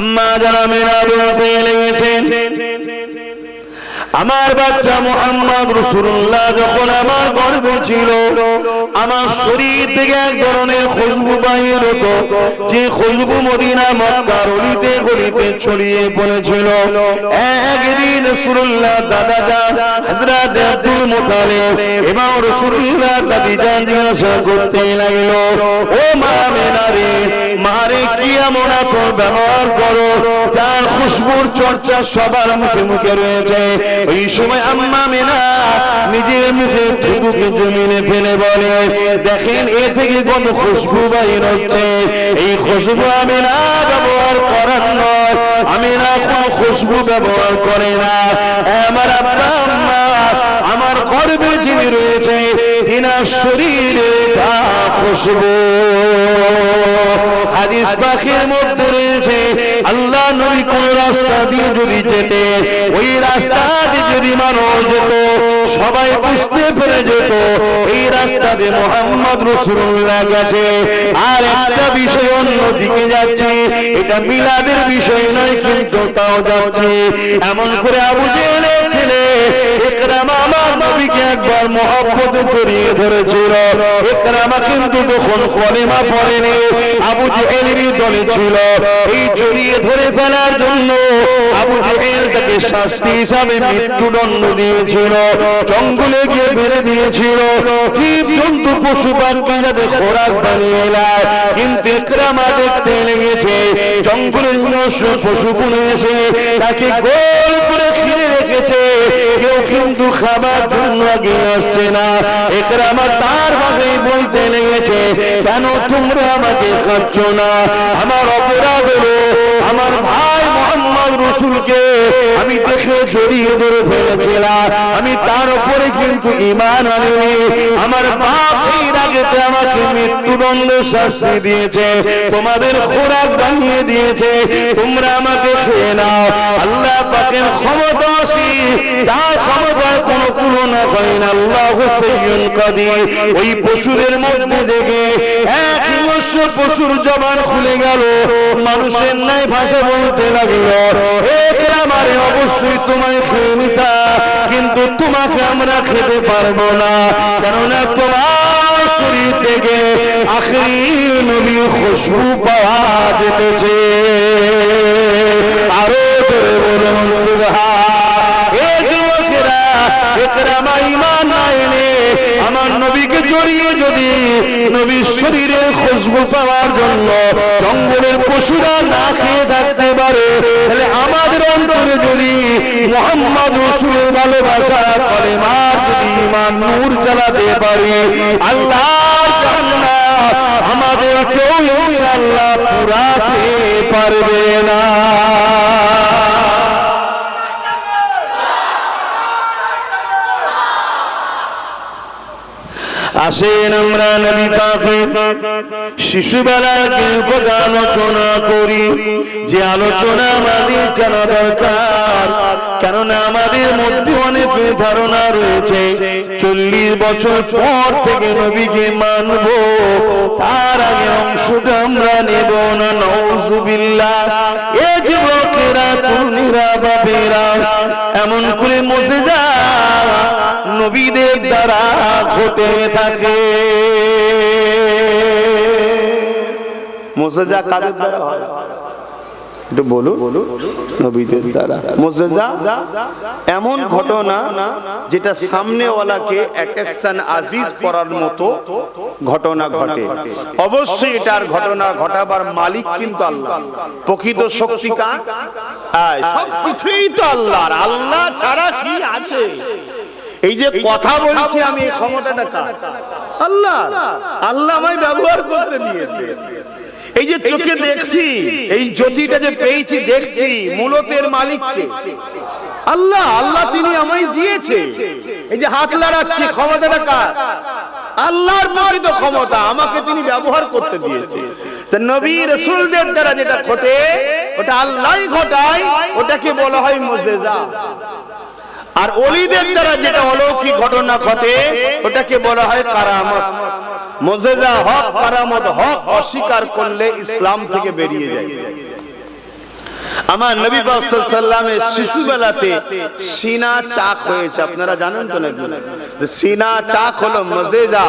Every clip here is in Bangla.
আম্মা যারা মেরা বলতে লেগেছেন, আমার বাচ্চা মুহাম্মদ রাসূলুল্লাহ যখন আমার গর্ভে ছিল, আমার শরীর থেকে এক ধরনের খুশবু বাইর হতো, যে খুশবু মদিনা মক্কার অলিতে গলিতে ছড়িয়ে পড়েছিল। একদিন রাসূলুল্লাহ দাদা জান হযরত আব্দুল মুত্তালিব এবং রাসূলুল্লাহ দাদি জান জিজ্ঞাসা করতে লাগলো, ও মা আমিনা রে, মারে কি এমন আতর ব্যবহার করো যার খুশবুর চর্চা সবার মুখে মুখে রয়েছে? ওই সময় আম্মা আমিনা নিজের মুখে থুতুকে জমিনে ফেলে বলে, দেখেন এ থেকে কোন খুশবু বাইর হচ্ছে, এই খুশবু আমিনা ব্যবহার করার নয়, আমিনা কোন খুশবু ব্যবহার করে না। আমার আব্বা আম্মা আমার গর্ভে যিনি রয়েছে তিনার শরীরে তা খুশবু। হাদিস পাখির মধ্যে রয়েছে, আল্লাহ নবী কোন রাস্তা দিয়ে যদি যেতে, ওই রাস্তা দিয়ে যদি মানুষ যেত, সবাই বুঝতে পেরে যেত এই রাস্তা দিয়ে মুহাম্মদ রাসূলুল্লাহ গেছে। আর একটা বিষয় অন্যদিকে যাচ্ছে, এটা মিলাদের বিষয় নয়, কিন্তু তাও যাচ্ছে। এমন করে আবু জেহেলের ছেলে ইকরামা আমার নবীকে একবার মহব্বতে জড়িয়ে ধরেছিল। ইকরামা কিন্তু তখন কলেমা পড়েনি, আবু জেহেলেরই দলে ছিল। এই জড়িয়ে ধরে ফেলার জন্য আবু জেহেল তাকে শাস্তি হিসাবে মৃত্যুদণ্ড দিয়েছিল, জঙ্গলে গিয়ে মেরে দিয়েছিল, জীব জন্তু পশু পাখি যাতে খোরাক বানিয়ে নেয়। কিন্তু ইকরামা দেখতে লেগেছে জঙ্গলের পশুগুলো এসে তাকে গোল করে ঘিরে রেখেছে, কেউ কিন্তু খাবার জন্য আগে আসছে না। ইকরামা তার ভাষায় বলতে লেগেছে, কেন তোমরা আমাকে খাচ্ছ না? আমার অপরাধ হলো আমার ভাই মুহাম্মদ রাসূলকে আমি দেখে জড়িয়ে ধরে ফেলেছিলাম, আমি তার উপরে কিন্তু ঈমান আনিনি। আমার বাপ এর আগে আমাকে মৃত্যুদণ্ড শাস্তি দিয়েছে, তোমাদের খোরাক বানিয়ে দিয়েছে, তোমরা আমাকে খেয়ে নাও। আল্লাহ পাকের ক্ষমতা আছে, যার ক্ষমতার কোনো তুলনা হয় না। আল্লাহু সাইয়্যুন কাদির। ওই পশুদের মধ্যে দেখে এক হিংস্র পশুর জবান খুলে গেল, মানুষের ন্যায় ভাষা বলতে লাগলো, ইকরামারে অবশ্যই তোমায় খেয়ে নিতা, কিন্তু তোমাকে আমরা খেতে পারবো না, কেননা তোমার শরীর থেকে আখিরি নবীর খুশবু পাওয়া যেতেছে। আরো জোরে বলুন সুবহান। এই যুবকেরা, ইকরামা ঈমান না এনে আমার নবীকে জড়িয়ে যদি নবীর শরীরের খুশবু পাওয়ার জন্য জঙ্গলের পশুরা না খেয়ে থাকতে পারে, তাহলে আমাদের অন্তরে যদি মুহাম্মদ রাসূলের ভালোবাসা কলেমার যদি ঈমান নূর জ্বালাতে পারি, আল্লাহর জান্নাত আমাদের কেউ আল্লাহ পুরাতে পারবে না। আসেন আমরা নবী পাকের শিশুবেলার কথা আলোচনা করি, যে আলোচনা আমাদের জানা দরকার, কেননা আমাদের মধ্যে অনেক ধারণা রয়েছে 40 বছর পর থেকে নবীকে মানব, তার আগে অংশটা আমরা নেব না। নাউযুবিল্লাহ। এই যুবকেরা, তরুণীরা, বাপেরা, এমন করে মুজিজা নবীদের দ্বারা ঘটে থাকে। মুজিজা কাদের দ্বারা হয়? একটু বলুন। নবীদের দ্বারা মুজিজা এমন ঘটনা যেটা সামনেওয়ালাকে অ্যাট্রাকশন আজিজ করার মতো ঘটনা ঘটে। অবশ্যই এটার ঘটনা ঘটাবার মালিক কিন্তু আল্লাহ। প্রকৃত শক্তি কার? সবকিছুই তো আল্লাহর। আল্লাহ ছাড়া কি আছে? এই যে কথা বলছি আমি, এই ক্ষমতাটা কার? আল্লাহ। আল্লাহ আমায় ব্যবহার করতে দিয়েছে। এই যে চোখে দেখছি, এই জ্যোতিটা যে পেয়েছি দেখছি, মূলত এর মালিক কে? আল্লাহ। আল্লাহ তিনি আমায় দিয়েছে। এই যে হাত লাড়াচ্ছি, ক্ষমতাটা কার? আল্লাহর প্রকৃত ক্ষমতা, আমাকে তিনি ব্যবহার করতে দিয়েছে। তা নবী রাসূলদের দ্বারা যেটা ঘটে ওটা আল্লাহই ঘটায়, ওটাকে বলা হয় মুজিজা। আর ওলিদের দ্বারা যেটা অলৌকিক ঘটনা ঘটে ওটাকে বলা হয় কারামত। মুজিজা হক, কারামত হক, অস্বীকার করলে ইসলাম থেকে বেরিয়ে যায়। আমার নবী পাক সাল্লাল্লাহু আলাইহি ওয়াসাল্লামের শিশুবেলাতে সিনা চাক হয়েছে, আপনারা জানেন তো নাকি? সিনা চাক হলো মুজিজা,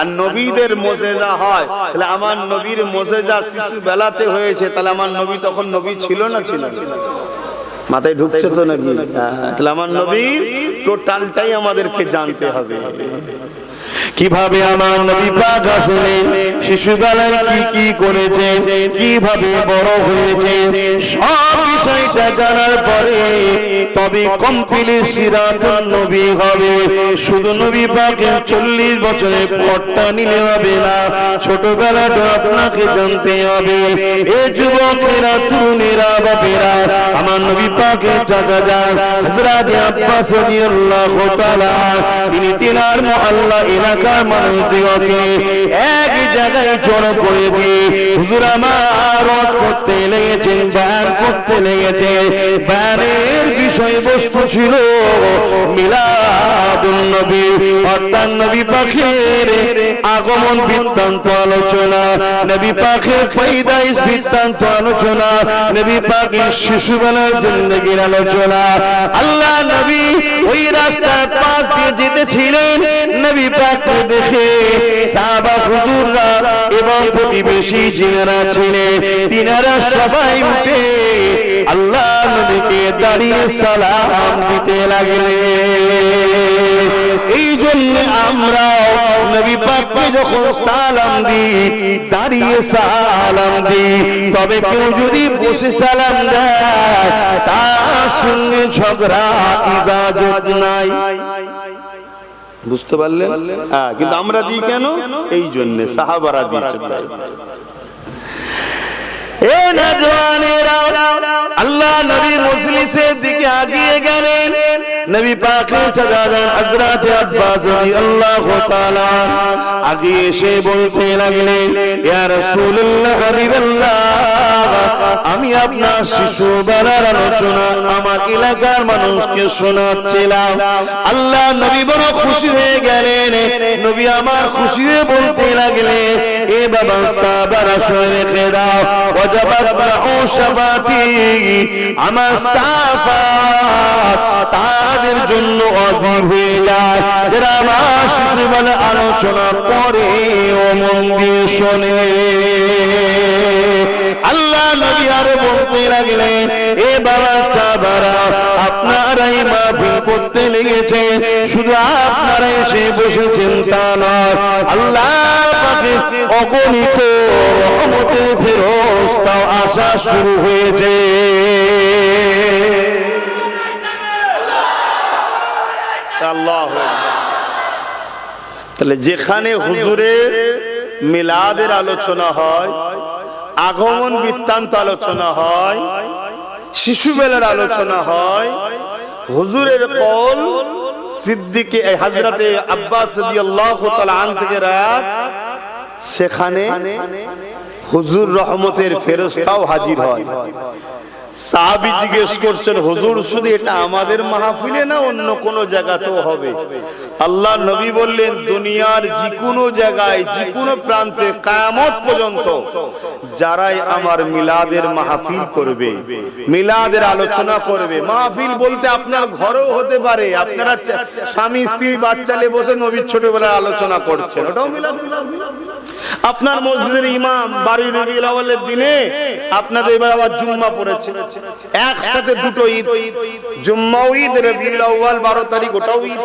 আর নবীদের মুজিজা হয়। তাহলে আমার নবীর মুজিজা শিশুবেলাতে হয়েছে, তাহলে আমার নবী তখন নবী ছিল না ছিল না? মাথায় ঢুকছে তো নাকি? তাহলে আমার নবীর টোটালটাই আমাদেরকে জানতে হবে। কিভাবে আমার নবী পাক আসলেন, শিশুবেলায় কি কি করেছে, কিভাবে বড় হয়েছে, সব বিষয়টা জানার পরে তবে কমপ্লিট সিরাতুন নবী হবে। শুধু নবী পাকের 40 বছরের পথটা নিলে হবে না, ছোটবেলাটা আপনাকে জানতে হবে। এ যুবকেরা, তরুণেরা, বাপেরা, আমার নবী পাকের চাচা যান হযরত আব্বাস রাদিয়াল্লাহু তাআলা, তিনি তিনার মুআল্লা এলাকার মানুষদিগকে এক জায়গায় জড়ো করে দিয়ে হুজুর আমার ওয়াজ করতে লেগেছেন, বয়ান করতে লেগেছে। বয়ানের বিষয়বস্তু ছিল মিলাদুন নবী, অর্থাৎ নবী পাকের আগমন বৃত্তান্ত আলোচনা, নবী পাকের পয়দাইশ বৃত্তান্ত আলোচনা, নবী পাকের শিশুবেলার জিন্দেগির আলোচনা। আল্লাহ নবী ওই রাস্তার পাশ দিয়ে যেতেছিলেন, নবী পাক দেখে সাহাবা হুজুররা এবং প্রতিবেশী যিনারা ছিলেন, তিনারা সবাই উঠে আল্লাহ নবীকে দাঁড়িয়ে সালাম দিতে লাগলেন। এই জন্য আমরা নবী পাককে যখন সালাম দিই, দাঁড়িয়ে সালাম দিই। তবে কেউ যদি বসে সালাম দেয়, তার সঙ্গে ঝগড়া ইজাজত নাই। বুঝতে পারলেন? কিন্তু আমরা দিই কেন? এই জন্য সাহাবারা দিয়েছেন। এ নওজওয়ানেরা, আল্লাহ নবীর মজলিসের দিকে আগিয়ে গেলেন। নবী পাকের চাচা যান হযরত আব্বাস রাদিয়াল্লাহু তাআলা আগে এসে বলতে লাগলেন, ইয়া রাসূলুল্লাহ, হাবিবাল্লাহ, আমি আপনার শিশুবেলার আলোচনা আমার এলাকার মানুষকে শোনাচ্ছিলাম। আল্লাহ নবী বড় খুশি হয়ে গেলেন। নবী আমার খুশি হয়ে বলতে লাগলেন, এ বাবা সাহাবারা শুনে রেখে দাও, ওয়াজাবাত লাহু শাফাতি, আমার সাফাত তাদের জন্য ওয়াজিব হয়ে যায় যারা আমার শিশুবেলার আলোচনা করে ও মন দিয়ে শোনে। আল্লাহ নবী আরো বলতে লাগলেন, এ বাবা সাহাবারা, আপনারাই মাহফিল করতে লেগেছে, শুধু আপনারা এসে বসেছেন তা নয়, আল্লাহ পাকের অগণিত রহমতের ফেরেশতাও আসা শুরু হয়েছে। আল্লাহু আকবার। তাহলে যেখানে হুজুরের মিলাদের আলোচনা হয়, আগমন বৃত্তান্ত আলোচনা হয়, শিশুবেলার আলোচনা হয়, হুজুরের কওল সিদ্দিকে হযরতে আব্বাস রাদিয়াল্লাহু তাআলা আন থেকে রায়াত, সেখানে হুজুর রহমতের ফেরেশতাও হাজির হয়। সাহাবী জিজ্ঞেস করছেন, হুজুর শুধু এটা আমাদের মাহফিলে না অন্য কোন জায়গাতেও হবে? আল্লাহ নবী বললেন, দুনিয়ার যে কোনো জায়গায়, যে কোনো প্রান্তে কিয়ামত পর্যন্ত যারাই আমার মিলাদের মাহফিল করবে, মিলাদের আলোচনা করবে, মাহফিল বলতে আপনার ঘরেও হতে পারে, আপনারা স্বামী স্ত্রী বাচ্চা নিয়ে বসে নবীর ছোটবেলার আলোচনা করছেন, ওটাও মিলাদের মাহফিল। আপনার মসজিদের ইমাম বাড়ির রবিউল আউয়ালের দিনে, আপনাদের এবার আবার জুম্মা পড়েছে, একসাথে দুটো ঈদ, জুম্মাও ঈদ, রবিউল আউয়াল 12 তারিখ ওটাও ঈদ,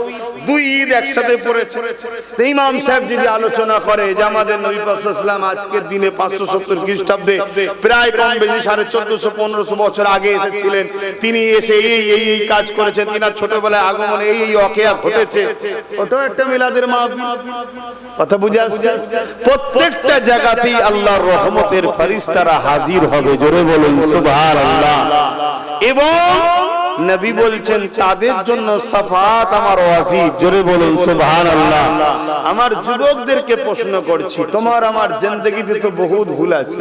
দুই ঈদ একসাথে পড়েছে। ইমাম সাহেব যদি আলোচনা করে যে আমাদের নবী পাক সাল্লাল্লাহু আলাইহি ওয়াসাল্লাম আজকের দিনে 570 খ্রিস্টাব্দে প্রায় কম বেশি 1450-1500 বছর আগে এসেছিলেন, তিনি এসে এই কাজ করেছেন, তিনার ছোটবেলায় আগমনে এই ওয়াকিয়া ঘটেছে, ওটাও একটা মিলাদের মাহফিল। কথা বুঝে আসছে? প্রত্যেকটা জায়গাতেই আল্লাহর রহমতের ফেরেশতারা হাজির হবে, জোরে বলুন সুবহানাল্লাহ। এবং নবী বলছেন তাদের জন্য শাফাত আমার ওয়াজিব, জোরে বলুন সুবহানাল্লাহ। আমার যুবকদেরকে প্রশ্ন করছি, তোমার আমার জিন্দেগিতে তো বহুত ভুল আছে,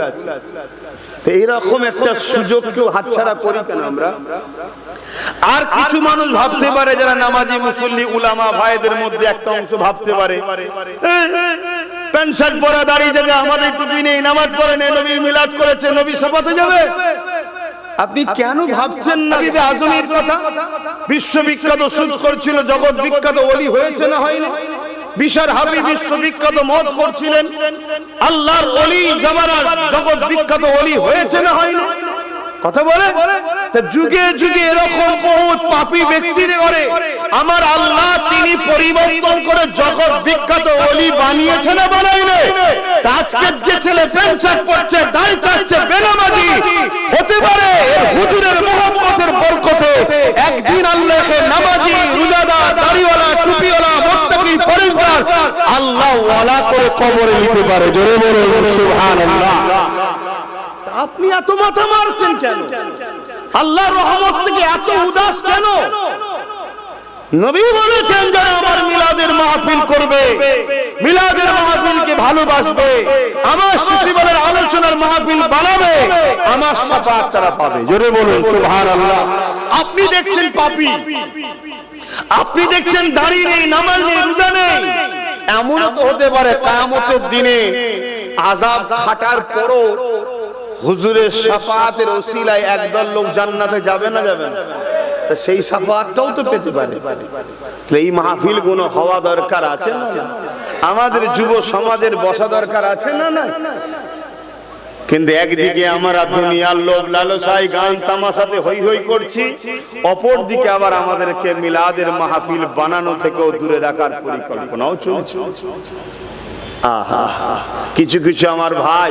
তো এইরকম একটা সুযোগ কেউ হাতছাড়া করি কেন আমরা? আর কিছু মানুষ ভাবতে পারে, যারা নামাজি মুসল্লি উলামা ভাইদের মধ্যে একটা অংশ ভাবতে পারে, প্যান্ট শার্ট পরা, দাড়ি জায়গা, আমাদের টুপি নেই, নামাজ পড়ে নেই, নবীর মিলাদ করেছে, নবী শাফাতে যাবে। আপনি কেন ভাবছেন না বিবে আজমির কথা? বিশ্ববিখ্যাত সুদ করছিল, জগৎ বিখ্যাত ওলি হয়েছে না হয়নি? বিশার হাবি বিশ্ববিখ্যাত মত করছিলেন, আল্লাহর ওলি জামানার জগৎ বিখ্যাত ওলি হয়েছে না হয়নি? কথা বলে যুগে যুগে এরকম বহুত পাপী ব্যক্তিদের করে আমার আল্লাহ তিনি পরিবর্তন করে জগৎ বিখ্যাত ওলি বানিয়েছে না বানাইলে? আজকে যে ছেলে প্যান্ট শার্ট পরছে, দাড়ি চাচ্ছে, বেনামাজি হতে পারে হুজুরের মুহাব্বতের বরকতে একদিন আল্লাহকে নামাজি, রোজাদার, দাড়িওয়ালা, টুপিওয়ালা, মুত্তাকি, পরেজগার আল্লাহ ওয়ালা করে কবরে নিতে পারে। জোরে বলুন সুবহানাল্লাহ। আপনি এত মাথা মারছেন কেন? আল্লাহর রহমত থেকে এত উদাস কেন? নবী বলেছেন যারা আমার মিলাদের মাহফিল করবে, মিলাদের মাহফিলকে ভালোবাসবে, আমার শিশুবেলার আলোচনার মাহফিল বানাবে, আমার শাফাআত তারা পাবে। জোরে বলুন সুবহানাল্লাহ। আপনি দেখছেন পাপী, আপনি দেখছেন দাড়ি নেই, নামাজ নেই, রোজা নেই। এমনও তো হতে পারে কিয়ামতের দিনে আযাব খাটার পরও হুজুরের শাফাআতের ওসিলায় একদল লোক জান্নাতে যাবে না যাবে না? সেই শাফাআতটাও তো পেতে পারে। এই মাহফিল গুলো হওয়া দরকার আছে না? আমাদের যুব সমাজের বসা দরকার আছে না? না। কিন্তু একদিকে আমরা দুনিয়ার লোভ লালসায় গান তামাশাতে হই হই করছি, অপর দিকে আবার আমাদেরকে মিলাদের মাহফিল বানানো থেকেও দূরে রাখার পরিকল্পনাও চলছে। আহা, কিছু কিছু আমার ভাই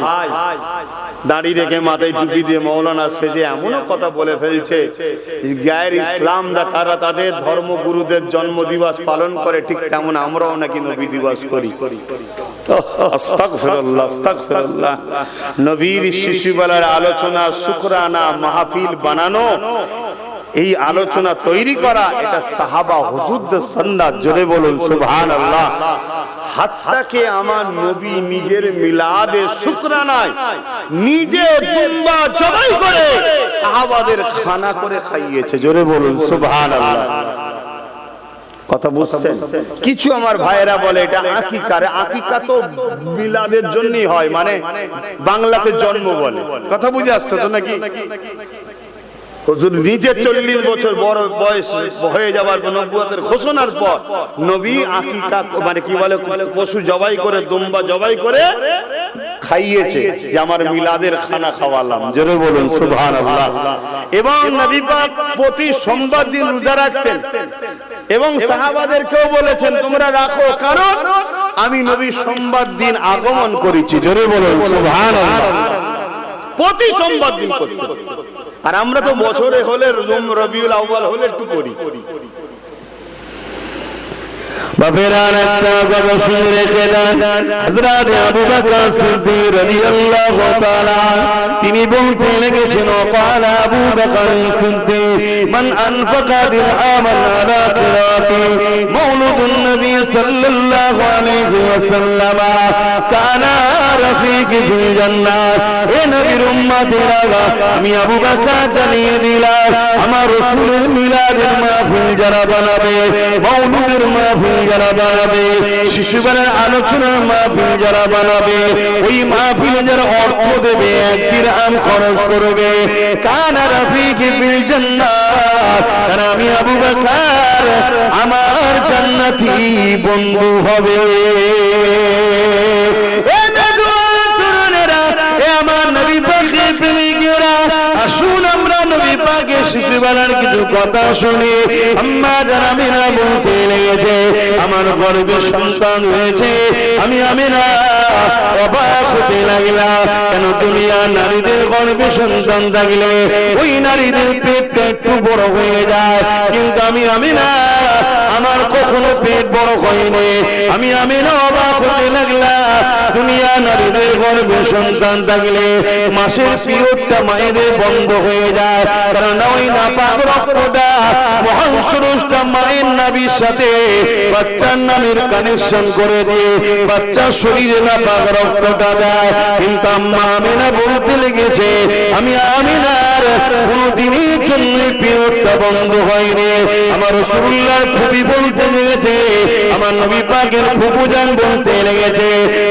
দাঁড়িয়ে রেখে মাথায় টুপি দিয়ে মৌলানা সেজে এমনও কথা বলে ফেলছে, গায়ের ইসলাম তারা তাদের ধর্মগুরুদের জন্ম দিবস পালন করে, ঠিক তেমন আমরাও নাকি নবী দিবস করি। আস্তাগফিরুল্লাহ, আস্তাগফিরুল্লাহ। নবীর শিশুবেলার আলোচনা, শুকরানা মাহফিল বানানো, এই আলোচনা তৈরি করা, এটা সাহাবা হুজুরদের সুন্নাত। জোরে বলুন সুবহানাল্লাহ। হাত্তাকে আমার নবী নিজের মিলাদে শুকরানায় নিজে দুম্বা জবাই করে সাহাবাদের খানা করে খাইয়েছে। জোরে বলুন সুবহানাল্লাহ। কথা বুঝছেন? কিছু আমার ভাইয়েরা বলে এটা আকিকা। আকিকা তো মিলাদের জন্যই হয়, মানে বাংলাতে জন্ম বলে। কথা বুঝে আসছে তো নাকি? হুজুর নিজে 40 বছর বড় বয়স হয়ে যাবার নবুয়তের ঘোষণার পর নবী আকিকা মানে কি বলে পশু জবাই করে, দুম্বা জবাই করে খাইয়েছে যে আমার মিলাদের খানা খাওয়ালাম। জোরে বলুন সুবহানাল্লাহ। এবং নবী পাক প্রতি সোমবার দিন রোজা রাখতেন এবং সাহাবাদেরকেও বলেছেন তোমরা রাখো, কারণ আমি নবী সোমবার দিন আগমন করেছি। জোরে বলুন সুবহানাল্লাহ। প্রতি সোমবার দিন করতেন। আর আমরা তো বছরে হলে রবিউল আউয়াল হলে একটু করি। বাপেরান একটা কথা শুনে রেখে দেন, হযরত আবু বকর সিদ্দিক রাদিয়াল্লাহু তাআলা তিনি বলতে লেগেছেন, قال আবু বকর সিদ্দিক মান আনফাকা দিরহামান আলা কিরাতি মাওলুদুন নবী সাল্লাল্লাহু আলাইহি ওয়াসাল্লাম কানা রাফিকি ফিল জান্নাত। এ নবীর উম্মতেরা, আমি আবু বকর জানিয়ে দিলাম আমার রাসূলের মিলাদের মাহফিল যারা বানাবে, মাওলুদের মাহফিল যারা বানাবে, শিশুবেলার আলোচনার মাহফিল যারা বানাবে, ওই মাহফিলে যারা অর্থ দেবে, 1 দিরহাম খরচ করবে, কানা রাফিকি ফিল জান্নাত, কারণ আমি আবু বকর আমার জান্নাতি বন্ধু হবে। আমার নবী পাকের প্রেমিকেরা, আসুন আমরা নবী পাকের শিশুবেলার কিছু কথা শুনি। আম্মা যারা আমিনা বলতে লেগেছে আমার গর্ভে সন্তান হয়েছে, আমি আমিনা অবাক হতে লাগলাম। কেন দুনিয়ার নারীদের গর্ভে সন্তান থাকলে ওই নারীদের পেটটা একটু বড় হয়ে যায়, কিন্তু আমি আমিনা আমার কখনো পেট বড় হয়নি। আমি আমিনা অবাক হতে লাগলাম, দুনিয়া নারীদের গর্ভে সন্তান থাকলে মাসের পিরিয়ডটা মায়েদের বন্ধ হয়ে যায়, কারণ ওই নাপাক রক্তটা মহান সুরুষটা মায়ের নাভির সাথে বাচ্চার নামের কানেকশন করে দিয়ে বাচ্চার শরীরে নাপাক রক্তটা দেয়। কিন্তু আম্মা আমিনা বলতে লেগেছে আমি আমিনার কোনদিনই জন্যই পিরিয়ডটা বন্ধ হয়নি। আমার রাসূলুল্লাহর ফুপি বলতে লেগেছে, আমার নবী পাকের ফুপুজান বলতে লেগেছে,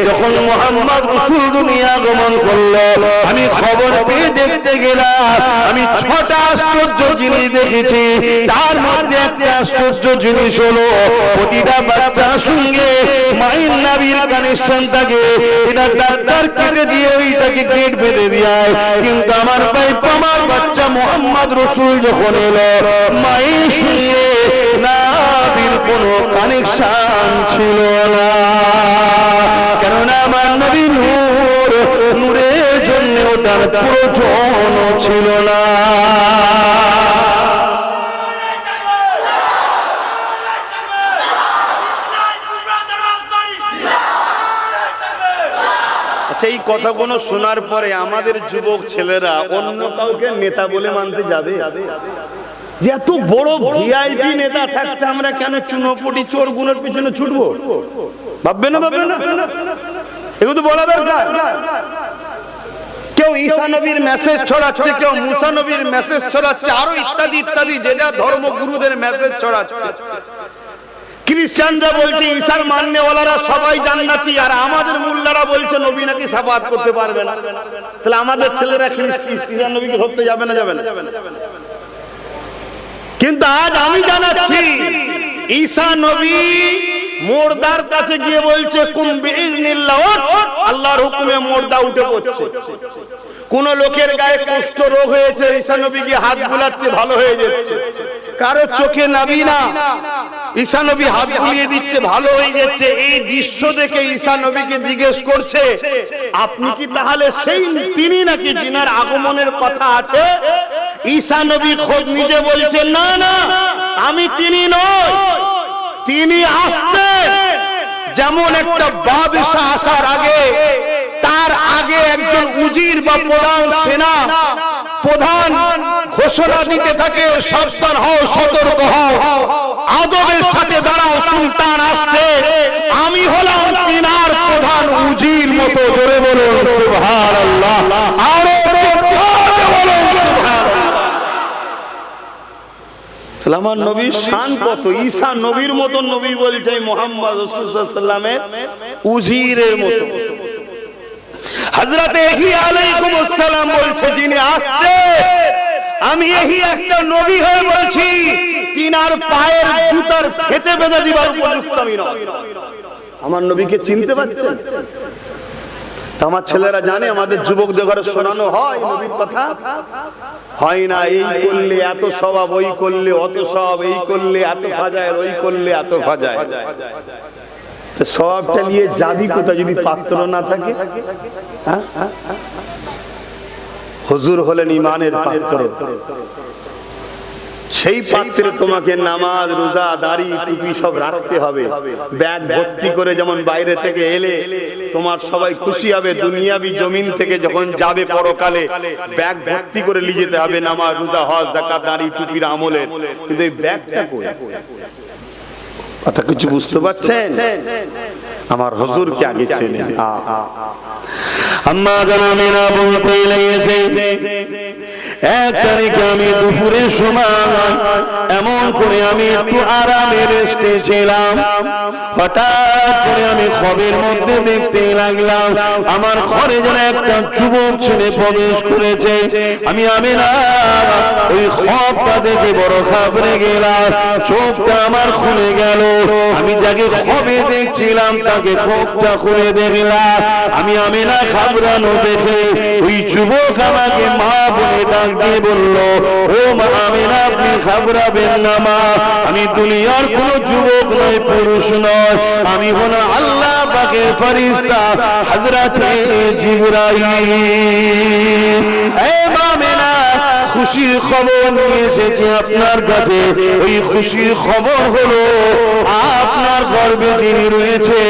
যখন মুহাম্মদ রাসূল দুনিয়া আগমন করলো আমি খবর পেয়ে দেখতে গেলাম, আমি 6টা আশ্চর্য জিনিস দেখেছি। তার মধ্যে একটা আশ্চর্য জিনিস হলো প্রতিটা বাচ্চার সঙ্গে মায়ের নাভির কানেকশন থাকে। এটা ডাক্তার কেটে দিয়ে ওইটাকে গেট বেঁধে দেয়, কিন্তু আমার ভাই আমার বাচ্চা মুহাম্মদ রাসূল যখন এলো মায়ের সঙ্গে নাভির কোনো কানেকশন ছিল না, কেননা আমার নবী নূর, নূরের জন্য ওটার প্রয়োজন ছিল না। এই কথাগুলো শোনার পরে আমাদের যুবক ছেলেরা অন্য কাউকে নেতা বলে মানতে যাবে? যে এত বড় ভিআইপি নেতা থাকতে আমরা কেন চুনোপুটি চোর গুলোর পিছনে ছুটবো? ভাববে না, ভাববে না? এগুলো তো বলা দরকার। কেউ ঈসা নবীর মেসেজ ছড়াচ্ছে, কেউ মুসা নবীর মেসেজ ছড়াচ্ছে, আরো ইত্যাদি ইত্যাদি যে যা ধর্মগুরুদের মেসেজ ছড়াচ্ছে। খ্রিস্টানরা বলছে ঈসার মাননেওয়ালারা সবাই জান্নাতি, আর আমাদের মুল্লারা বলছে নবী নাকি শাফাআত করতে পারবে না। তাহলে আমাদের ছেলেরা খ্রিস্টান নবীকে ধরতে যাবে না? যাবে না। কিন্তু আজ আমি জানাচ্ছি ঈসা নবী মুর্দার কাছে গিয়ে বলছে কুম বিইজনিল্লাহ, আল্লাহর হুকুমে মুর্দা উঠে পড়ছে। কোন লোকের গায়ে কুষ্ঠ রোগ হয়েছে, ঈসা নবী গিয়ে হাত বুলাচ্ছে, ভালো হয়ে যাচ্ছে। কারো চোখে নাবি না, ঈসা নবী হাত বুলিয়ে দিচ্ছে, ভালো হয়ে যাচ্ছে। এই দৃশ্য দেখে ঈসা নবীকে জিজ্ঞেস করছে, আপনি কি তাহলে সেই তিনি নাকি যিনার আগমনের কথা আছে? ঈসা নবী খোদ নিজে বলছেন, না না, আমি তিনি নই, তিনি আসছেন। যেমন একটা বাদশা আসার আগে তার আগে একজন উজির বা প্রধান সেনা প্রধান ঘোষণা দিতে থাকে, সাবধান হও, সতর্ক হও, আদবের সাথে দাঁড়াও, সুলতান আসছে। আমি হলাম তিনার প্রধান উজির মতো। জোরে বলুন সুবহানাল্লাহ, আরো জোরে বলুন সুবহানাল্লাহ। তাহলে আমার নবীর শান কত! ঈসা নবীর মতো নবী বলছে মুহাম্মদ রাসূল সাল্লাল্লাহু আলাইহি ওয়াসাল্লামের উজিরের মতো। হযরত ইহিয়া আলাইহিস সালাম বলছে, যিনি আসছে আমি এই একটা নবী হয়ে বলছি, তিনার পায়ের জুতার ফেটে বেঁধে দিবার উপযুক্ত আমি নই। আমার নবীকে চিনতে পারছেন? আমার ছেলেরা জানে, আমাদের যুবকদের ঘরে শোনানো হয় নবীর কথা, হয় না? এই করলে এত স্বভাব, ওই করলে অত স্বভাব, এই করলে এত ফাজাইল, ওই করলে এত ফাজাইল। স্বভাবটা নিয়ে যাবি কোথায় যদি পাত্র না থাকে? হুজুর হলেন ইমানের পাত্র, সেই পাত্রে তোমাকে নামাজ, রোজা, দাড়ি, টুপি সব রাখতে হবে। ব্যাগ ভর্তি করে যেমন বাইরে থেকে এলে তোমার সবাই খুশি হবে, দুনিয়াবি জমিন থেকে যখন যাবে পরকালে ব্যাগ ভর্তি করে নিয়ে যেতে হবে নামাজ, রোজা, হজ, যাকাত, দাড়ি, টুপির আমলের। কিন্তু এই ব্যাগটা কই? কথা কিছু বুঝতে পারছেন? আমার হুজুরকে আগে চেনেন। আম্মা জানামিনা বলতে লেগেছে, এক তারিখে আমি দুপুরের সময় এমন করে আমি একটু আরামে রেস্টে ছিলাম, হঠাৎ করে আমি খবের মধ্যে দেখতে লাগলাম আমার ঘরে যেন একটা যুবক ছেলে প্রবেশ করেছে। আমি না ওই খবটা দেখে বড় ঘাবড়ে গেলাম, চোখটা আমার খুলে গেল। আমি যাকে খবে দেখছিলাম তাকে খবটা খুলে দেখলাম। আমি না ঘাবড়ানো দেখে ওই যুবক আমাকে মা বলে ডাক দিয়ে বলল, ও মা আমিনা, আপনি ঘাবড়াবেন না মা, আমি দুনিয়ার কোন যুবক নয়, পুরুষ নয়, আমি হল আল্লাহ পাকের ফেরেশতা হযরতে জিবরাইল। এ মা আমিনা, খুশির খবর নিয়ে এসেছি আপনার কাছে। ওই খুশির খবর হলো আপনার গর্ভে যিনি রয়েছে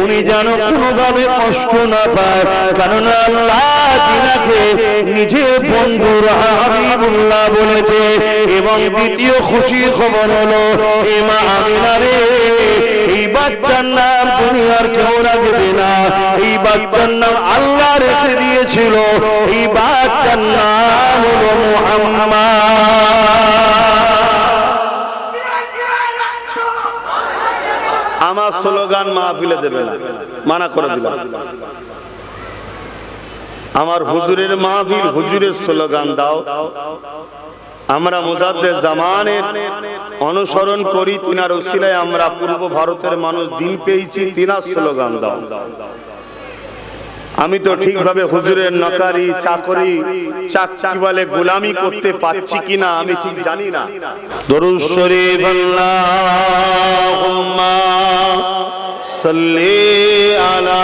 উনি যেন কোনোভাবে কষ্ট না পায়, কারণ আল্লাহ তিনাকে নিজের বন্ধুর হাবিবুল্লাহ বলেছে। এবং দ্বিতীয় খুশির খবর হলো, এ মা আমিনা রে, এই বাচ্চার নাম দুনিয়ার কেউ রাখবে না, এই বাচ্চার নাম আল্লাহ রেখে দিয়েছিল। এই বাচ্চার নাম হলো মুহাম্মদ। স্লোগান মাহফিলে দেবে না, মানা করে দিলাম। আমার হুজুরের মাহফিল, হুজুরের স্লোগান দাও। আমরা মুজাদ্দেদ জামানের অনুসরণ করি, তিনার উসিলায় আমরা পূর্ব ভারতের মানুষ দিন পেয়েছি, তিনার স্লোগান দাও। আমি তো ঠিকভাবে হুজুরের নকারি চাকরি চাকরি বলে গোলামি করতে পাচ্ছি কিনা আমি ঠিক জানি না। দরুদ শরীফ আল্লাহুম্মা সাল্লি আলা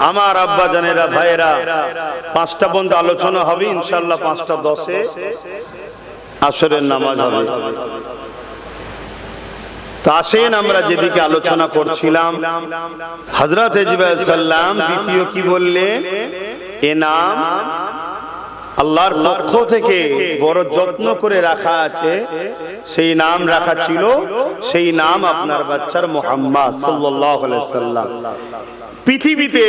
আমার আব্বা জানেরা ভাইয়েরা, 5টা পর্যন্ত আলোচনা হবে ইনশাআল্লাহ। 5:10 আসরের নামাজ হবে। তো আসেন আমরা যেদিকে আলোচনা করছিলাম, হযরত জিবরাইল সাল্লাম দ্বিতীয় কি বললেন, এ নাম আল্লাহর পক্ষ থেকে বড় যত্ন করে রাখা আছে, সেই নাম রাখা ছিল, সেই নাম আপনার বাচ্চার মুহাম্মদ সাল্লাল্লাহু আলাইহি সাল্লাম। পৃথিবীতে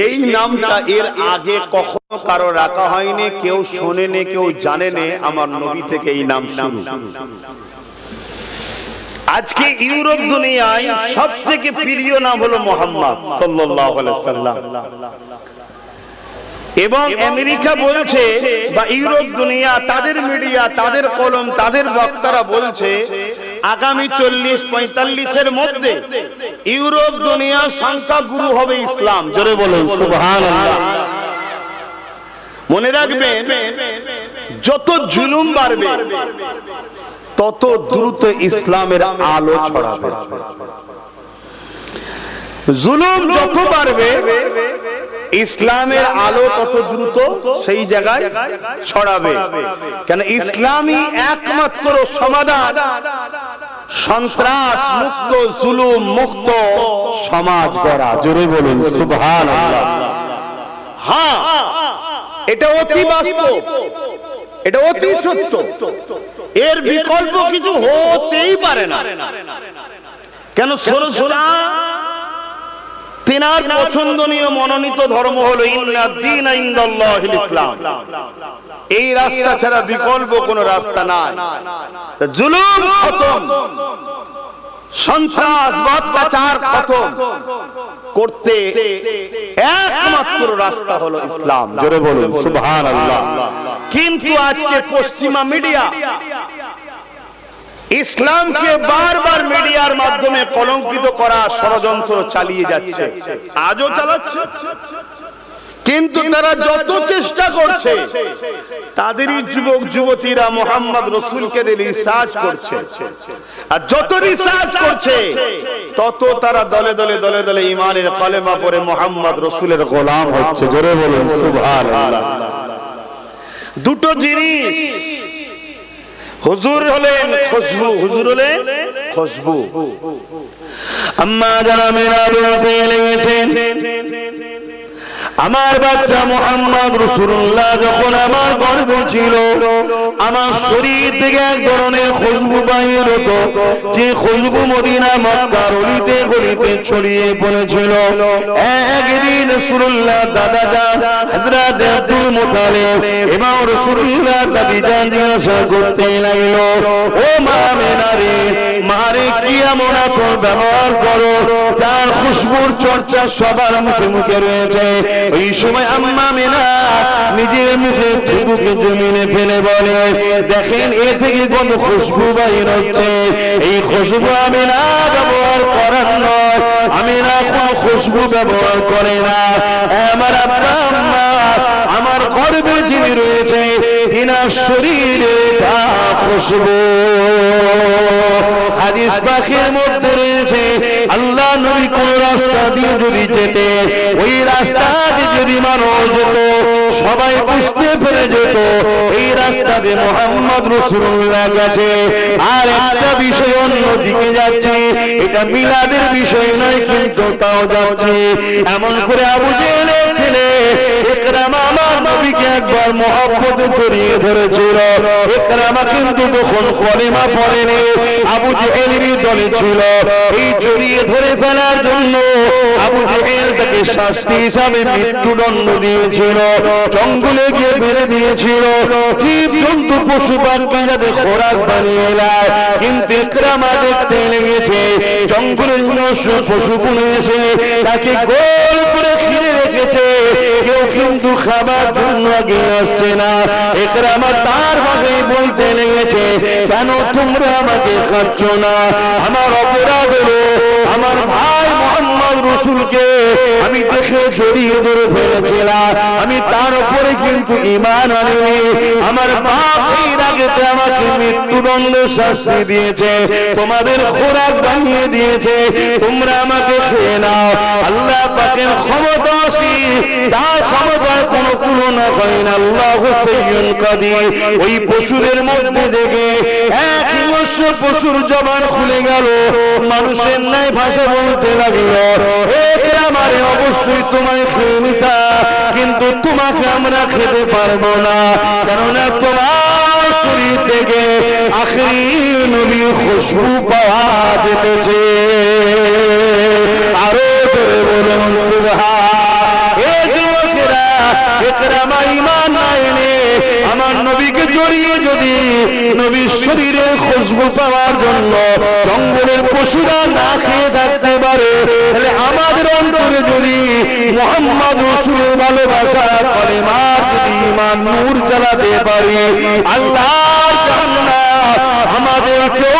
এই নামটা এর আগে কখনো কারো রাখা হয়নি, কেউ শোনেনি, কেউ জানেনি। আমার নবী থেকে এই নাম শুরু। আজকে ইউরোপ দুনিয়ায় সবথেকে প্রিয় নাম হলো মুহাম্মদ সাল্লাল্লাহু আলাইহি সাল্লাম। এবং আমেরিকা বলছে বা ইউরোপ দুনিয়া, তাদের মিডিয়া, তাদের কলম, তাদের বক্তারা বলছে আগামী 40-45 মধ্যে ইউরোপ দুনিয়ার সংখ্যা গুরু হবে ইসলাম। জোরে বলুন সুবহানাল্লাহ। মনে রাখবেন, যত জুলুম বাড়বে তত দ্রুত ইসলামের আলো ছড়াবে। জুলুম যত বাড়বে ইসলামের আলো তত দ্রুত সেই জায়গায় ছড়াবে। কেন ইসলামই একমাত্র সমাধান সন্ত্রাস মুক্ত, জুলুম মুক্ত সমাজ গড়া। জোরে বলুন সুবহানাল্লাহ। হ্যাঁ, এটা অতি বাস্তব, এটা অতি সত্য, এর বিকল্প কিছু হতেই পারে না। কেন সরসরা তিনার পছন্দনীয় মনোনীত ধর্ম হলো ইন্নাদ দীনা ইনদাল্লাহিল ইসলাম। এই রাস্তা ছাড়া বিকল্প কোনো রাস্তা নাই। জুলুম খতম, সন্ত্রাস অত্যাচার খতম করতে একমাত্র রাস্তা হলো ইসলাম। জোরে বলুন সুবহানাল্লাহ। কিন্তু আজকে পশ্চিমা মিডিয়া ইসলামকে বারবার মিডিয়ার মাধ্যমে কলঙ্কিত করা ষড়যন্ত্র চালিয়ে যাচ্ছে, আজও চালাচ্ছে। কিন্তু তারা যত চেষ্টা করছে, তাদেরই যুবক যুবতীরা মোহাম্মদ রসুলকে রিসার্চ করছে। আর যত রিসার্চ করছে তত তারা দলে দলে দলে দলে ইমানের কলেমা পড়ে মোহাম্মদ রসুলের গোলাম হচ্ছে। জোরে বলুন সুবহানাল্লাহ। দুটো জিনিস, হুজুর হলেন খুশবু, হুজুর হলেন খুশবু। আম্মা যারা মিলাদুল পেয়েছেন, আমার বাচ্চা মুহাম্মদ রাসূলুল্লাহ যখন আমার গর্ভে ছিল, আমার শরীর থেকে এক ধরনের খুশবু বাইর হতো, যে খুশবু মদিনা মক্কার অলিতে গলিতে ছড়িয়ে পড়েছিল। একদিন রাসূলুল্লাহ দাদা জান হযরত আব্দুল মুত্তালিব এবং রাসূলুল্লাহ দাদি জান জিজ্ঞাসা করতে লাগলো, ও মা আমিনা রে, মারে কি এমন আপন ব্যবহার করো যার খুশবুর চর্চা সবার মুখে মুখে রয়েছে? ওই সময় আম্মা আমিনা নিজের মুখে থুতুকে জমিনে ফেলে বলে, দেখেন এ থেকে কোন খুশবু বাইর হচ্ছে। এই খুশবু আমিনা ব্যবহার করার নয়, আমিনা কোন খুশবু ব্যবহার করে না। আমার আব্বা আম্মা আমার গর্ভে যিনি রয়েছে, তিনার শরীরে তা খুশবু। হাদিস পাকের মধ্যে রয়েছে, আল্লাহ নবী কোন রাস্তা দিয়ে যদি যেতে, ওই রাস্তা দিয়ে যদি মানুষ যেত, সবাই বুঝতে পেরে যেত এই রাস্তা দিয়ে মুহাম্মদ রাসূলুল্লাহ গেছে। আর একটা বিষয় অন্যদিকে যাচ্ছে, এটা মিলাদের বিষয় নয়, কিন্তু তাও যাচ্ছে। এমন করে আবু জেহেলের ছেলে ইকরামা আমার নবীকে একবার মহব্বতে জড়িয়ে ধরেছিল। ইকরামা কিন্তু তখন কলিমা পড়েনি, আবু জেহেলের দলে ছিল। এই জড়িয়ে ধরে ফেলার জন্য আবু জেহেল তাকে শাস্তি হিসাবে মৃত্যুদণ্ড দিয়েছিল, জঙ্গলে গিয়ে মেরে দিয়েছিল, জীব জন্তু পশু পাখি যাতে খোরাক বানিয়ে নেয়। কিন্তু ইকরামা দেখতে লেগেছে জঙ্গলের পশুগুলো এসে তাকে গোল করে ঘিরে রেখেছে, কেউ কিন্তু খাবার জন্য আগে আসছে না। ইকরামা তার ভাষায় বলতে লেগেছে, কেন তোমরা আমাকে খাচ্ছ না? আমার অপরাধ হলো আমার ভাই মুহাম্মদ রাসূলকে আমি দেখে জড়িয়ে ধরে ফেলেছিলাম, আমি তার উপরে কিন্তু ঈমান আনিনি। আমার বাপ এর আগে আমাকে মৃত্যুদণ্ডের শাস্তি দিয়েছে, তোমাদের খোরাক বানিয়ে দিয়েছে, তোমরা আমাকে খেয়ে নাও। আল্লাহ পাকের ক্ষমতা আছে, যার ক্ষমতার কোনো তুলনা হয় না। আল্লাহু সাইয়্যুন কাদির। ওই পশুদের মধ্যে দেখে এক হিংস্র পশুর জবান খুলে গেল, মানুষের ন্যায় ভাষা বলতে লাগলো, ইকরামারে অবশ্যই তোমায় খেয়ে নিতা, কিন্তু তোমাকে আমরা খেতে পারবো না, কেননা তোমার শরীর থেকে আখেরি নবীর খুশবু পাওয়া যেতেছে। আরো জোরে বলুন সুবহান। এ যুবকেরা, ইকরামা ঈমান আনে আমার নবীকে জড়িয়ে যদি নবীর শরীরের খুশবু পাওয়ার জন্য জঙ্গলের পশুরা না খেয়ে থাকতে পারে, তাহলে আমাদের অন্তরে যদি মুহাম্মদ রাসূলের ভালোবাসা কলেমা যদি ঈমান নূর জ্বালাতে পারি, আল্লাহর জান্নাত আমাদের কেউ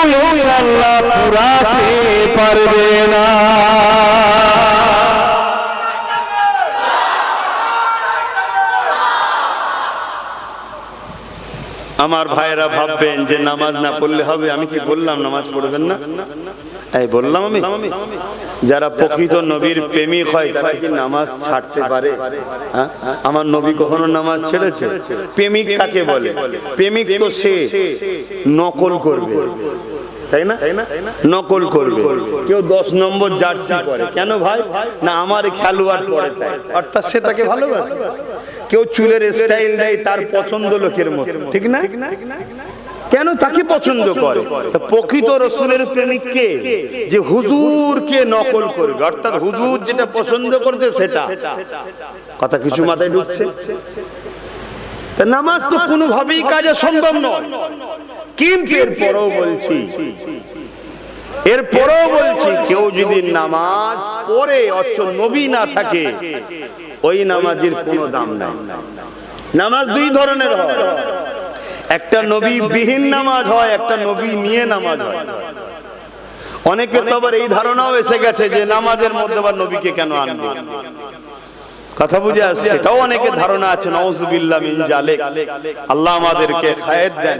আল্লাহ পুরাতে পারবে না। আমার ভাইরা ভাববেন যে নামাজ না পড়লে হবে। আমি কি বললাম নামাজ পড়বেন না? এই বললাম আমি? যারা প্রকৃত নবীর প্রেমিক হয় তারা কি নামাজ ছাড়তে পারে? আমার নবী কখনো নামাজ ছেড়েছে? প্রেমিক কাকে বলে? প্রেমিক তো সে নকল করবে, তাই না? নকল করবে। কেউ 10 নম্বর জার্সি পরে, কেন ভাই? না আমার খেলোয়াড় পরে তাই, অর্থাৎ সে তাকে ভালোবাসে। কেউ চুলের স্টাইল দেয় তার পছন্দ লোকের মতো, ঠিক না? কেন তাকে পছন্দ করে? তো প্রকৃত রাসূলের প্রেমিক কে? যে হুজুরকে নকল করবে, অর্থাৎ হুজুর যেটা পছন্দ করতে সেটা। কথা কিছু মাথায় ঢুকছে? নামাজ তো কোনোভাবেই কাজে সম্ভব নয়, কিন্তু এরপরও বলছি কেউ যদি নামাজ পড়ে অথচ নবী না থাকে, ওই নামাজের কোনো দাম নাই। নামাজ দুই ধরনের হয়, একটা নবী বিহীন নামাজ হয়, একটা নবী নিয়ে নামাজ হয়। অনেকে তো আবার এই ধারণাও এসে গেছে যে নামাজের মধ্যে আবার নবীকে কেন আনবে। কথা বুঝে আসছে? এটাও অনেকের ধারণা আছে। নাউযুবিল্লাহ মিন জালিক। আল্লাহ আমাদেরকে খায়ের দেন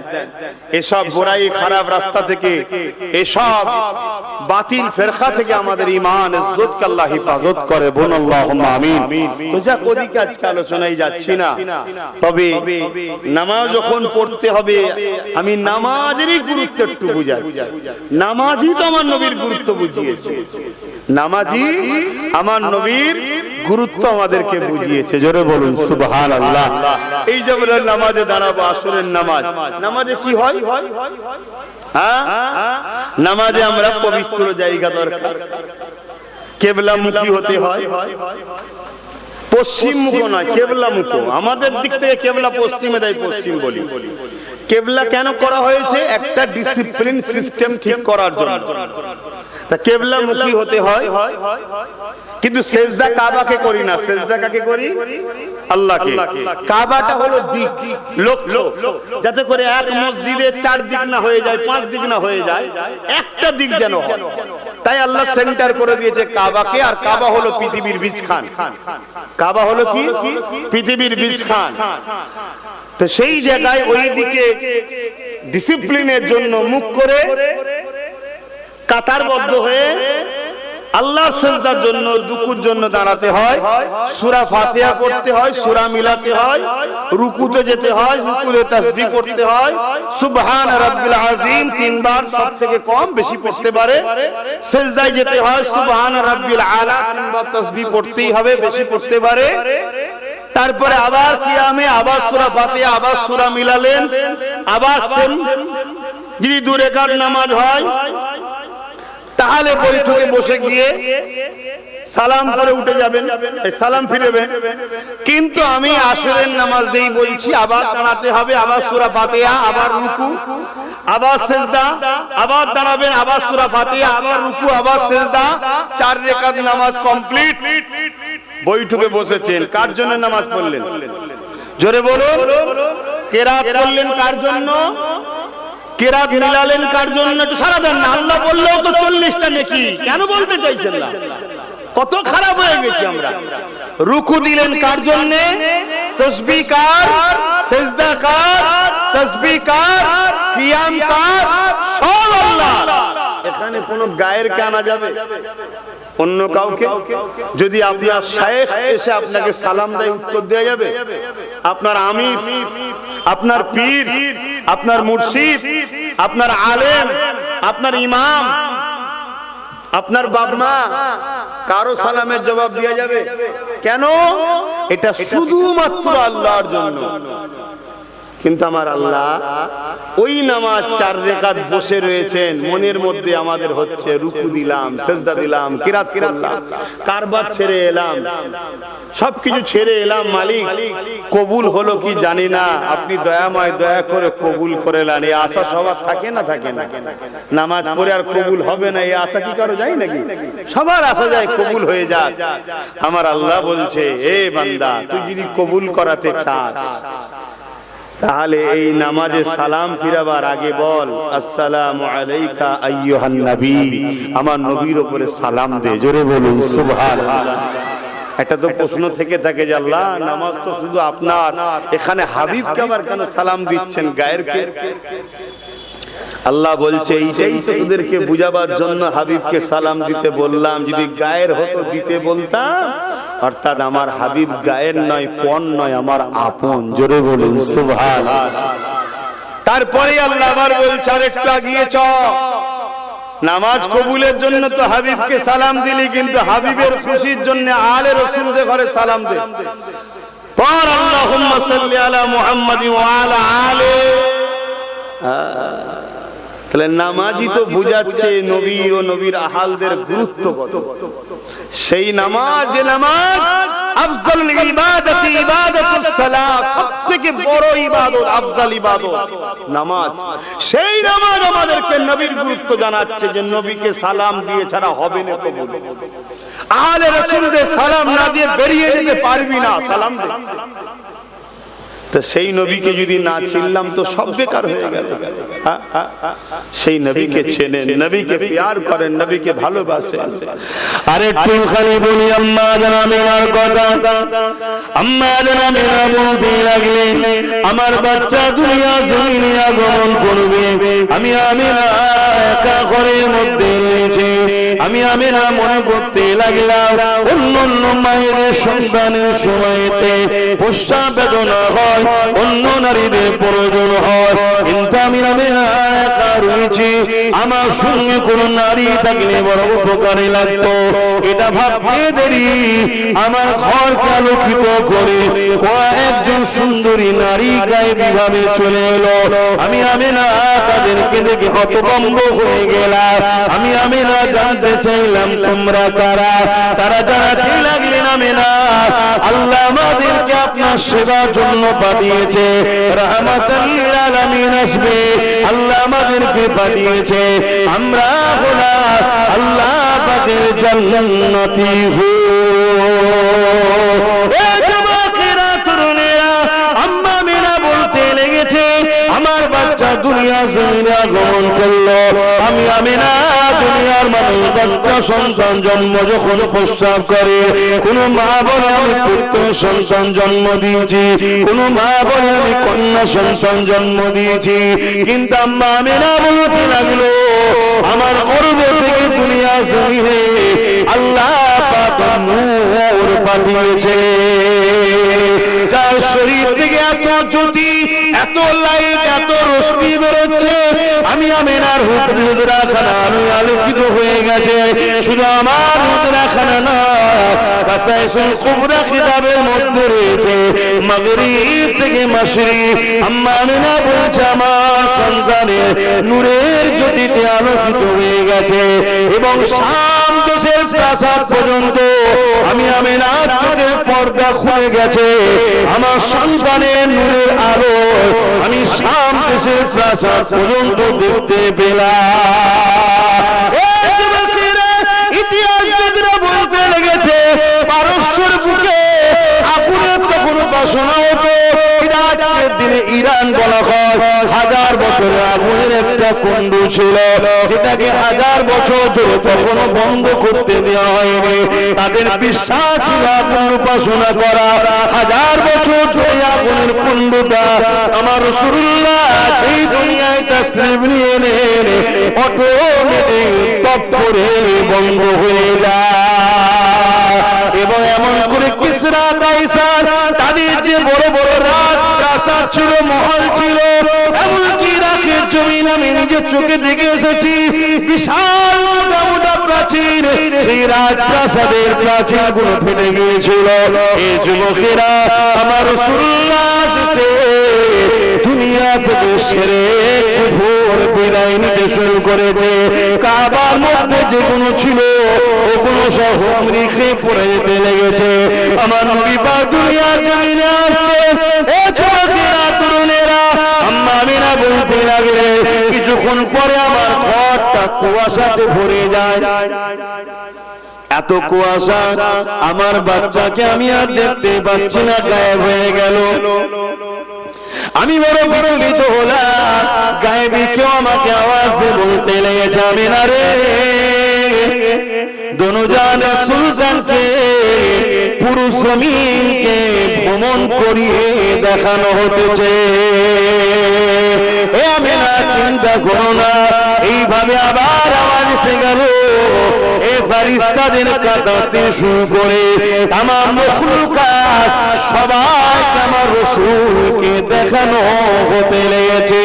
এসব বুরাই খারাপ রাস্তা থেকে, এসব বাতিল ফিরকা থেকে আমাদের ঈমান ইজ্জতকে আল্লাহ হেফাজত করে। বলুন আল্লাহুম্মা আমিন। তো যাক, ওদিকে আজকে আলোচনায় যাচ্ছি না, তবে নামাজ যখন পড়তে হবে আমি নামাজেরই গুরুত্ব একটু বুঝাই। নামাজই তো আমার নবীর গুরুত্ব বুঝিয়েছে, নামাজই আমার নবীর গুরুত্ব আমাদেরকে বুঝিয়েছে। জোরে বলুন সুবহানাল্লাহ। এই যে বলেন নামাজে দাঁড়াবো, আসরের নামাজ, নামাজে কি হয়? নামাজে আমরা পবিত্র জায়গা দরকার, কিবলামুখী হতে হয়। পশ্চিম মুখ নয়, কিবলা মুখ। আমাদের দিক থেকে কিবলা পশ্চিমে দেয়, পশ্চিম বলি। কিবলা কেন করা হয়েছে? একটা ডিসিপ্লিন সিস্টেম ঠিক করার জন্য। তা কিবলা মুখী হতে হয়, কিন্তু সেজদা কাবাকে করি না। সেজদা কাকে করি? আল্লাহকে। কাবাটা হলো দিক, লক্ষ্য, যাতে করে এক মসজিদে 4 দিক না হয়ে যায়, 5 দিক না হয়ে যায়, একটা দিক যেন হয়। তাই আল্লাহ সেন্টার করে দিয়েছে কাবাকে। আর কাবা হলো পৃথিবীর বীজখান। কাবা হলো কি? পৃথিবীর বীজখান। তো সেই জায়গায় ওই দিকে ডিসিপ্লিনের জন্য মুখ করে কাতারবদ্ধ হয়ে আল্লাহর সিজদার জন্য, রুকুর জন্য দাঁড়াতে হয়, সূরা ফাতিহা পড়তে হয়, সূরা মিলাতে হয়, রুকুতে যেতে হয়, রুকুতে তাসবিহ পড়তে হয়, সুবহান রাব্বিল আযীম 3 বার, সবথেকে কম, বেশি পড়তে পারে। সিজদায় যেতে হয়, সুবহান রাব্বিল আলা 3 বার তাসবিহ পড়তেই হবে, বেশি পড়তে পারে। তারপরে আবার কিয়ামে আবার সূরা ফাতিহা আবার সূরা মিলালেন, আবার সেম। যদি 2 রাকাত নামাজ হয় তাহলে বৈঠকে বসে গিয়ে সালাম করে উঠে যাবেন, সালাম ফিরবেন। কিন্তু আমি আসরের নামাজ দেই বলছি, আবার দাঁড়াতে হবে, আবার সূরা ফাতিহা, আবার রুকু, আবার সিজদা, আবার দাঁড়াবেন, আবার সূরা ফাতিহা, আবার রুকু, আবার সিজদা। 4 রাকাত নামাজ কমপ্লিট। বৈঠকে বসেছেন, কার জন্য নামাজ পড়লেন? জোরে বলুন। কেরাত করলেন কার জন্য? কেরাত মিলালেন কার জন্য? একটু সারা দেন না। আল্লাহ বললেও তো 40টা নেকি, কেন বলতে চাইছেন না? কত খারাপ হয়ে গেছি আমরা। রুকু দিলেন কার জন্য? তাসবিহ কার, সিজদা কার, তাসবিহ কার, কিয়াম কার, সব আল্লাহ। এখানে কোন গায়েরকে আনা যাবে? অন্য কাউকে? যদি আপনার শায়েখ এসে আপনাকে সালাম দেয়, উত্তর দেওয়া যাবে? আপনার আমির, আপনার পীর, আপনার মুর্শিদ, আপনার আলেম, আপনার ইমাম, আপনার বাবা-মা, কারো সালামের জবাব দেওয়া যাবে? কেন? এটা শুধুমাত্র আল্লাহর জন্য। কিন্তু আমার আল্লাহ ওই নামাজ 4 রাকাত বসে রয়েছেন, মনের মধ্যে আমাদের হচ্ছে রুকু দিলাম, সিজদা দিলাম, কিরাত করলাম, কারবার ছেড়ে এলাম, সবকিছু ছেড়ে এলাম, মালিক কবুল হলো কি জানি না, আপনি দয়াময়, দয়া করে কবুল করে নেন। এই আশা সবার থাকে না? থাকে না? নামাজ পড়ে আর কবুল হবে না, এই আশা কি কারো যায় নাকি? সবার আশা যায় কবুল হয়ে যাক। আমার আল্লাহ বলছে, এ বান্দা, তুই যদি কবুল করাতে চাস তাহলে এই নামাজে সালাম ফিরাবার আগে বল, আসসালামু আলাইকা আইয়ুহান নবী, আমার নবীর উপরে সালাম দে। জোরে বলুন সুবহানাল্লাহ। একটা তো প্রশ্ন থেকে থাকে যে আল্লাহ, নামাজ তো শুধু আপনার, এখানে হাবিবকে আবার কেন সালাম দিচ্ছেন, গায়েরকে? আল্লাহ বলছে, এইটাই তো তোদেরকে বুঝাবার জন্য হাবিবকে সালাম দিতে বললাম। যদি গায়ের হতো দিতে বলতাম। অর্থাৎ আমার হাবিব গায়ের নয়, পণ নয়, আমার আপন। জোরে বলুন সুবহানাল্লাহ। তারপরে আল্লাহ আবার বলছে, আর একটু এগিয়ে চল, নামাজ কবুলের জন্য তো হাবিবকে সালাম দিলি, কিন্তু হাবিবের খুশির জন্য আলে রাসূলদের ঘরে সালাম দে। পর আল্লাহুম্মা সাল্লি আলা মুহাম্মাদ ওয়া আলা আলি। তাহলে নামাজই তো বুঝাচ্ছে নবী ও নবীর আহালদের গুরুত্ব কত। সেই নামাজ, যে নামাজ আফজালুল ইবাদাতি ইবাদাতুস সালাত, সবথেকে বড় ইবাদত, আফজাল ইবাদত নামাজ। সেই নামাজ আমাদেরকে নবীর গুরুত্ব জানাচ্ছে, যে নবীকে সালাম দিয়ে ছাড়া হবে না কবুল। আহলে রাসূলদের সালাম না দিয়ে বেরিয়ে যেতে পারবি না, সালাম দে। তো সেই নবীকে যদি না চিনলাম তো সব বেকার হয়ে গেল। সেই নবীকে চেনেন, নবীকে প্যার করেন, নবীকে ভালোবাসেন। আরে একটু খালি বলি আম্মা জানামিনার কথা। আম্মা জানামিনা বলতে লাগলেন, আমার বাচ্চা দুনিয়া জমিনে আগমন করবে। আমি আমিনা একা ঘরের মধ্যে রয়েছে। আমি আমিনা মনে করতে লাগলাম, অন্য অন্য মায়ের সন্তানের সময়তে প্রসব বেদনা হয়, অন্য নারীদের প্রয়োজন হয়, কিন্তু আমি আমিনা একা রয়েছি। আমার সঙ্গে কোন নারী থাকলে বড় উপকারে লাগতো। এটা ভাবতে দেরি, আমার ঘরকে আলোকিত করে কয়েকজন সুন্দরী নারী গায়েবী ভাবে চলে এলো। আমি আমিনা তাদেরকে দেখে হতভম্ব হয়ে গেলাম। আমি আমিনা জানতে চাইলাম, তোমরা কারা? তারা জানাতে লাগলেন, আমিনা, আল্লাহ আমাদেরকে আপনার সেবার জন্য পাঠিয়েছে, রাহমাতাল লিল আলামিন আসবে, আল্লাহ আমাদেরকে পাঠিয়েছে। আমরা হলো আল্লাহ পাকের জান্নাতি হো। এ যুবকেরা, তরুণেরা, আম্মা আমিনা বলতে লেগেছে, আমার বাচ্চা দুনিয়া জমিনে আগমন করলো। আমি আমিনা দুনিয়ার মানুষ বাচ্চা সন্তান জন্ম যখন প্রস্রাব করে, কোন মা বলে আমি পুত্র সন্তান জন্ম দিয়েছি, কোন মা বলে আমি কন্যা সন্তান জন্ম দিয়েছি। কিন্তু আম্মা আমিনা বলতে লাগলো, আমার গর্ভ থেকে দুনিয়া জমিনে আল্লাহ পাক নূর পাঠিয়েছে, যার শরীর থেকে এত জ্যোতি, এত লাইট এত রশ্মি বেরোচ্ছে, আমি আমিনার হুজরাখানা আলোকিত হয়ে গেছে। শুধু আমার হুজরাখানা না, কাসাইসুল কুবরা কিতাবের মধ্যে রয়েছে মাগরিব থেকে মাশরিক। আম্মা আমিনা বলছে আমার সন্তানের নূরের জ্যোতিতে আলোকিত হয়ে গেছে এবং শাম দেশের প্রাসাদ পর্যন্ত আমি আমিনার চোখের পর্দা খুলে গেছে। আমার সন্তানের নূরের আলো আমি শাম দেশের প্রাসাদ পর্যন্ত দেখতে পেলাম। ইতিহাসবিদরা বলতে লেগেছে পারস্যের বুকে আগুনের তখন বাসনা হতো। ইরাকের দিনে ইরান বলা হয়, 1000 বছরের আগুনের একটা কুণ্ড ছিল, যেটাকে 1000 বছর ধরে কখনো বন্ধ করতে দেওয়া হয়নি। তাদের বিশ্বাস ছিল আগুন উপাসনা করা, 1000 বছর ধরে আগুনের কুণ্ডটা আমার রাসূলুল্লাহ এই দুনিয়ায় তাশরীফ নিয়ে এলেন, অটোমেটিক তপ করে বন্ধ হয়ে যায়। এবং এমন করে কিসরা কাইসার তাদের যে বড় বড় রাজ প্রাসাদ ছিল, মহল ছিল, এমনকি ইরাকের জমিন আমি নিজের চোখে দেখে এসেছি, বিশাল মোটা মোটা প্রাচীর, সেই রাজপ্রাসাদের প্রাচীর গুলো ফেটে গিয়েছিল। এই যুবকেরা আমার রাসূলুল্লাহ এসেছে দুনিয়া থেকে সেরে কুফর বিদায় নিতে শুরু করেছে। কাবার মধ্যে যেগুলো ছিল ওগুলো সব রেখে পড়ে যেতে লেগেছে। আমার নবী পাক দুনিয়ার জমিনে আসছে, এ যুবকেরা তরুণেরা আম্মা আমিনা বলতে লাগলে কিছুক্ষণ পরে আমার ঘরটা কুয়াশাতে ভরে যায়। এত কুয়াশা, আমার বাচ্চাকে আমি আর দেখতে পাচ্ছি না, গায়েব হয়ে গেল। আমি বড় বিচলিত হলাম। গায়েবী কেউ আমাকে আওয়াজ দিয়ে বলতে লেগেছে, আমিনা রে, দোনোজান সুলতানকে পুরো জমিনকে ভ্রমণ করিয়ে দেখানো হতেছে। এ আমিনা চিন্তা করো না। এইভাবে আবার আওয়াজ এসে গেল, এ ফেরেশতাদের কাঁদাতে শুরু করে তামাম মখলুকাত সবাই আমার রাসূলকে দেখানো হতে লেগেছে।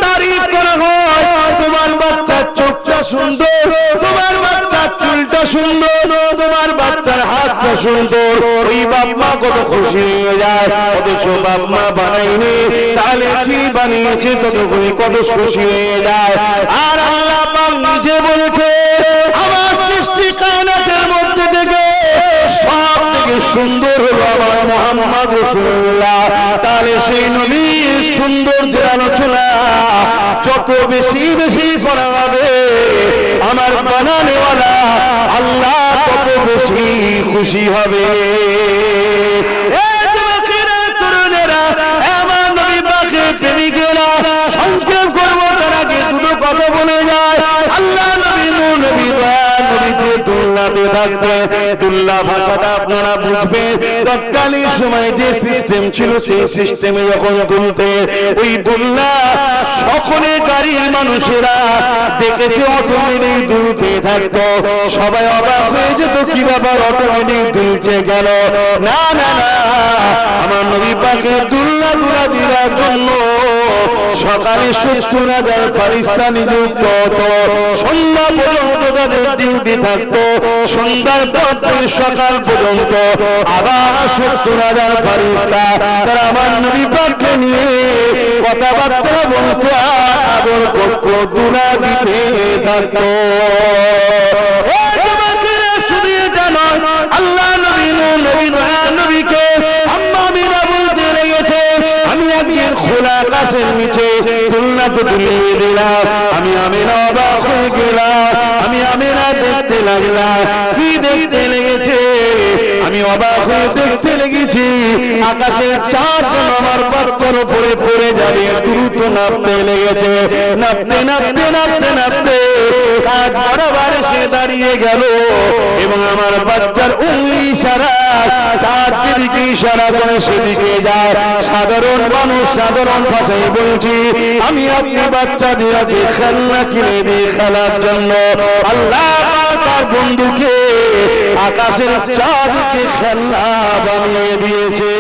তারিফ করা হয়, তোমার বাচ্চার চোখটা সুন্দর, তোমার বাচ্চার চুলটা সুন্দর, তোমার বাচ্চার হাতটা সুন্দর, ওই বাপ মা কত খুশি হয়ে যায়। অথচ বাপ মা বানাইনি, তাহলে চিনি বানিয়েছে, ততক্ষণই কত খুশি হয়ে যায়। আর আল্লাহ পাক নিজে বলছে আমার সৃষ্টি কায়নাতের মধ্যে থেকে সব থেকে সুন্দর হলো আমার মুহাম্মদ রাসূলুল্লাহ। তাহলে সেই নবীর সৌন্দর্যের আলোচনা যত বেশি বেশি করা হবে, আমার বানানেওয়ালা আল্লাহ তত বেশি খুশি হবে। আমার নবী পাকের প্রেমিকেরা সংক্ষেপ করবো, তার আগে দুটো কথা বলে যায়। আল্লাহ নবী নবী নবীকে তুলনাতে থাকবে, তুলনা ভাষাটা আপনারা বুঝবেন। তৎকালীন সময় যে সিস্টেম ছিল সেই সিস্টেমে যখন তুলতে, ওই তুলনা সকলে গাড়ির মানুষেরা দেখেছে অটোমেটিক দুলতে থাকতো। সবাই অবাক হয়ে যেত, কি ব্যাপার অটোমেটিক দুলছে কেন? না না না, আমার নবী পাকের তুলনা তুলা দেওয়ার জন্য সকালে 70,000 ফেরেশতা নিযুক্ত হতো, সন্ধ্যা পর্যন্ত তাদের ডিউটি থাকতো, সন্ধ্যার পর থেকে সকাল পর্যন্ত আবার 70,000 ফেরেশতা তারা আমার নবী পাককে নিয়ে কথাবার্তা বলতো, আদর করতো, তুলা দিতে থাকতো। শুধু এটা নয়, আল্লাহ নবী নবীকে আম্মা আমিনা বলতে লেগেছে, আমি একদিন খোলা আকাশের নিচে তুলনাতে তুলিয়ে দিলাম, আমি আমিনা অবাক হয়ে গেলাম। আমি আমিনা দেখতে লাগলাম, কি দেখতে লেগেছে? আমি অবাক হয়ে দেখতে লেগেছি আকাশের চাঁদ যেন আমার বাচ্চার উপরে পড়ে যাবে, দ্রুত নামতে লেগেছে। নামতে নামতে নামতে নামতে কাজ বরাবর সে দাঁড়িয়ে গেল এবং আমার বাচ্চার উংলি ইশারা চাঁদ যেদিকে ইশারা করে সেদিকে যায়। সাধারণ মানুষ সাধারণ ভাষায় বলছি, আমি আপনি বাচ্চা দিয়ে খেলনা কিনে দিই খেলার জন্য। আল্লাহ তার বন্ধুকে আকাশের চাঁদকে খেলনা বানিয়ে দিয়েছে।